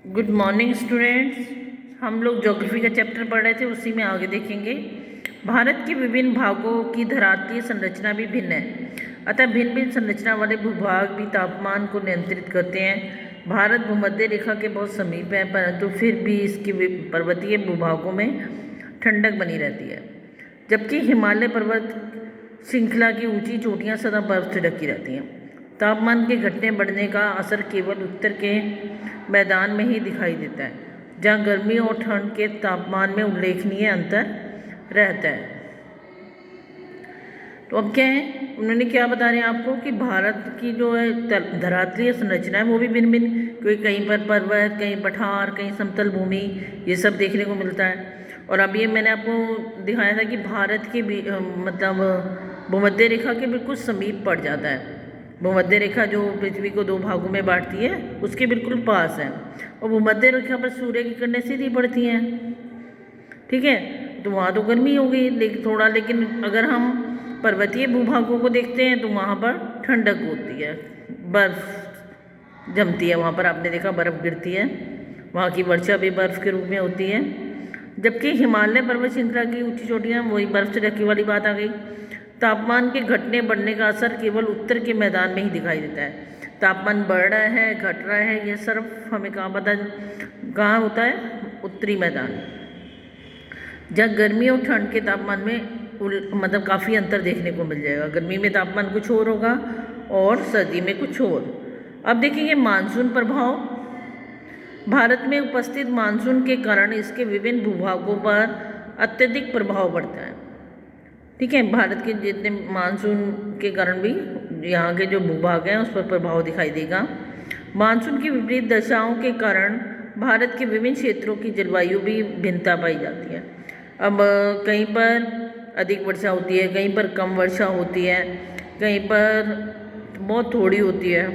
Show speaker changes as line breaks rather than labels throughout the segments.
Good morning students. हम लोग geography का चैप्टर पढ़ रहे थे, उसी में आगे देखेंगे। भारत के विभिन्न भागों की धरातलीय संरचना भी भिन्न है, अतः भिन्न भिन्न संरचना वाले भूभाग भी तापमान को नियंत्रित करते हैं। भारत भूमध्य रेखा के बहुत समीप है, परंतु फिर भी इसके पर्वतीय भूभागों में ठंडक बनी रहती है, जबकि हिमालय पर्वत श्रृंखला की ऊंची चोटियां सदा बर्फ से ढकी रहती हैं। तापमान के घटने बढ़ने का असर केवल उत्तर के मैदान में ही दिखाई देता है, जहाँ गर्मी और ठंड के तापमान में उल्लेखनीय अंतर रहता है। तो अब क्या है, उन्होंने क्या बता रहे हैं आपको कि भारत की जो है धरातलीय संरचना है वो भी भिन्न भिन्न, क्योंकि कहीं पर पर्वत, कहीं पठार, कहीं समतल भूमि, ये सब देखने को मिलता है। और अब ये मैंने आपको दिखाया था कि भारत की मतलब भूमध्य रेखा के बिल्कुल समीप पड़ जाता है। भूमध्य रेखा जो पृथ्वी को दो भागों में बांटती है, उसके बिल्कुल पास है, और भूमध्य रेखा पर सूर्य की किरणें सीधी पड़ती हैं। ठीक है, तो वहाँ तो गर्मी होगी लेकिन अगर हम पर्वतीय भूभागों को देखते हैं तो वहाँ पर ठंडक होती है, बर्फ जमती है, वहाँ पर आपने देखा बर्फ़ गिरती है, वहाँ की वर्षा भी बर्फ़ के रूप में होती है। जबकि हिमालय पर्वत श्रृंखला की ऊंची चोटियाँ, वही बर्फ़ से ढकी वाली बात आ गई। तापमान के घटने बढ़ने का असर केवल उत्तर के मैदान में ही दिखाई देता है। तापमान बढ़ रहा है, घट रहा है, ये सिर्फ हमें कहाँ होता है? उत्तरी मैदान, जहाँ गर्मी और ठंड के तापमान में मतलब काफ़ी अंतर देखने को मिल जाएगा। गर्मी में तापमान कुछ और होगा और सर्दी में कुछ और। अब देखेंगे मानसून प्रभाव। भारत में उपस्थित मानसून के कारण इसके विभिन्न भूभागों पर अत्यधिक प्रभाव पड़ता है। ठीक है, भारत के जितने मानसून के कारण भी यहाँ के जो भूभाग हैं उस पर प्रभाव दिखाई देगा। मानसून की विपरीत दशाओं के कारण भारत के विभिन्न क्षेत्रों की जलवायु भी भिन्नता पाई जाती है। अब कहीं पर अधिक वर्षा होती है, कहीं पर कम वर्षा होती है, कहीं पर बहुत थोड़ी होती है।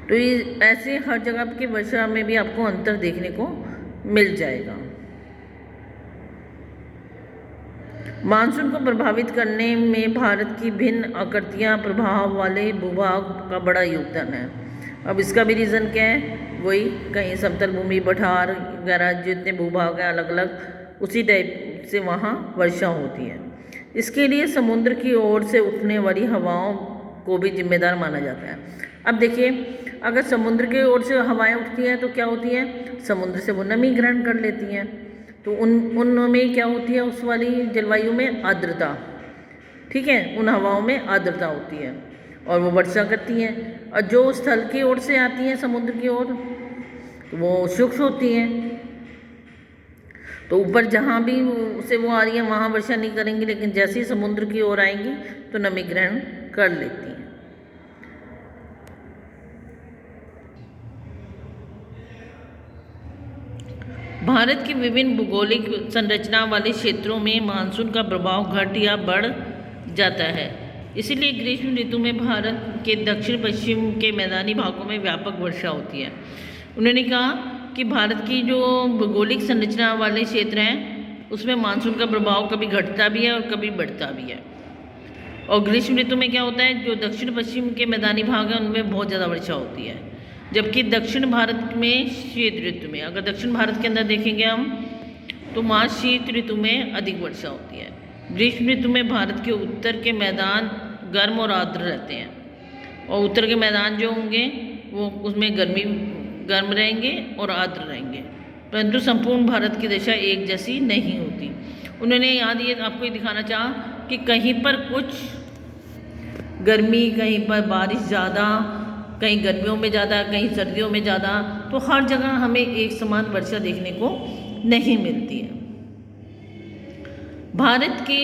तो ये ऐसे हर जगह की वर्षा में भी आपको अंतर देखने को मिल जाएगा। मानसून को प्रभावित करने में भारत की भिन्न आकृतियाँ प्रभाव वाले भूभाग का बड़ा योगदान है। अब इसका भी रीज़न क्या है? वही, कहीं समतल भूमि, पठार वगैरह जितने भूभाग हैं अलग अलग, उसी टाइप से वहाँ वर्षा होती है। इसके लिए समुद्र की ओर से उठने वाली हवाओं को भी जिम्मेदार माना जाता है। अब देखिए, अगर समुद्र की ओर से हवाएं उठती हैं तो क्या होती है? समुद्र से वो नमी ग्रहण कर लेती हैं, तो उनमें क्या होती है? उस वाली जलवायु में आर्द्रता। ठीक है, उन हवाओं में आर्द्रता होती है और वो वर्षा करती हैं। और जो स्थल की ओर से आती हैं समुद्र की ओर, तो वो शुष्क होती हैं। तो ऊपर जहाँ भी से वो आ रही है वहाँ वर्षा नहीं करेंगी, लेकिन जैसे ही समुद्र की ओर आएंगी तो नमी ग्रहण कर लेती हैं। भारत की विभिन्न भूगोलिक संरचना वाले क्षेत्रों में मानसून का प्रभाव घट या बढ़ जाता है। इसीलिए ग्रीष्म ऋतु में भारत के दक्षिण पश्चिम के मैदानी भागों में व्यापक वर्षा होती है। उन्होंने कहा कि भारत की जो भौगोलिक संरचना वाले क्षेत्र हैं उसमें मानसून का प्रभाव कभी घटता भी है और कभी बढ़ता भी है। और ग्रीष्म ऋतु में क्या होता है? जो दक्षिण पश्चिम के मैदानी भाग हैं उनमें बहुत ज़्यादा वर्षा होती है, जबकि दक्षिण भारत में शीत ऋतु में, अगर दक्षिण भारत के अंदर देखेंगे हम तो वहाँ शीत ऋतु में अधिक वर्षा होती है। ग्रीष्म ऋतु में भारत के उत्तर के मैदान गर्म और आर्द्र रहते हैं, और उत्तर के मैदान जो होंगे वो उसमें गर्म रहेंगे और आर्द्र रहेंगे, परंतु संपूर्ण भारत की दशा एक जैसी नहीं होती। उन्होंने ये आपको ये दिखाना चाहा कि कहीं पर कुछ गर्मी, कहीं पर बारिश ज़्यादा, कहीं गर्मियों में ज़्यादा, कहीं सर्दियों में ज़्यादा, तो हर जगह हमें एक समान वर्षा देखने को नहीं मिलती है। भारत के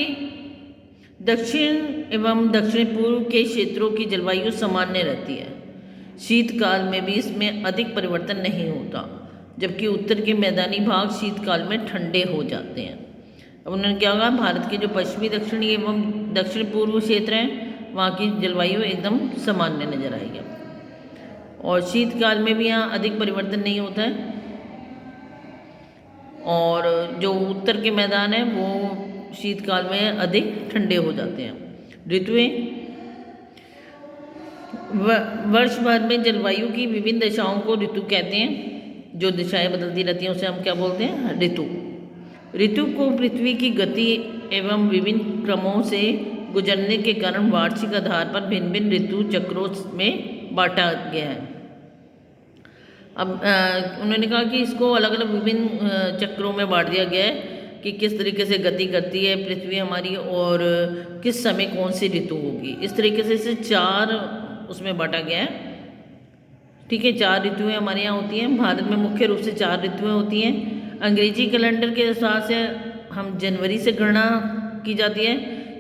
दक्षिण एवं दक्षिण पूर्व के क्षेत्रों की जलवायु सामान्य रहती है। शीतकाल में भी इसमें अधिक परिवर्तन नहीं होता, जबकि उत्तर के मैदानी भाग शीतकाल में ठंडे हो जाते हैं। अब उन्होंने क्या कहा? भारत के जो पश्चिमी, दक्षिणी एवं दक्षिण पूर्व क्षेत्र हैं वहाँ की जलवायु एकदम सामान्य नजर आएगी, और शीतकाल में भी यहाँ अधिक परिवर्तन नहीं होता है। और जो उत्तर के मैदान हैं वो शीतकाल में अधिक ठंडे हो जाते हैं। ऋतुएं वर्ष भर में जलवायु की विभिन्न दशाओं को ऋतु कहते हैं। जो दिशाएं बदलती रहती हैं उसे हम क्या बोलते हैं? ऋतु। ऋतु को पृथ्वी की गति एवं विभिन्न क्रमों से गुजरने के कारण वार्षिक आधार पर भिन्न भिन्न ऋतु चक्रों में बांटा गया है। अब उन्होंने कहा कि इसको अलग अलग विभिन्न चक्रों में बांट दिया गया है कि किस तरीके से गति करती है पृथ्वी हमारी और किस समय कौन सी ऋतु होगी। इस तरीके से इसे 4 उसमें बांटा गया है। ठीक है, 4 ऋतुएं हमारे यहाँ होती हैं। भारत में मुख्य रूप से 4 ऋतुएं होती हैं। अंग्रेजी कैलेंडर के हिसाब से हम जनवरी से गणना की जाती है,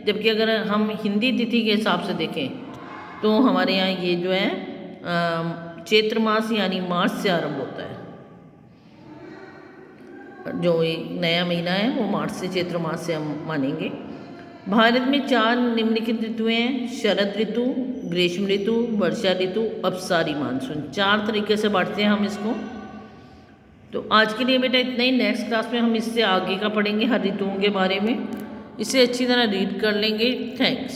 जबकि अगर हम हिंदी तिथि के हिसाब से देखें तो हमारे यहाँ ये जो है चैत्र मास यानी मार्च से आरंभ होता है। जो एक नया महीना है वो मार्च से चैत्र मास से हम मानेंगे। भारत में 4 निम्नलिखित ऋतुएं हैं: शरद ऋतु, ग्रीष्म ऋतु, वर्षा ऋतु, अपसारी मानसून। 4 तरीके से बांटते हैं हम इसको। तो आज के लिए बेटा इतना ही। नेक्स्ट क्लास में हम इससे आगे का पढ़ेंगे, हर ऋतुओं के बारे में। इसे अच्छी तरह रीड कर लेंगे। थैंक्स।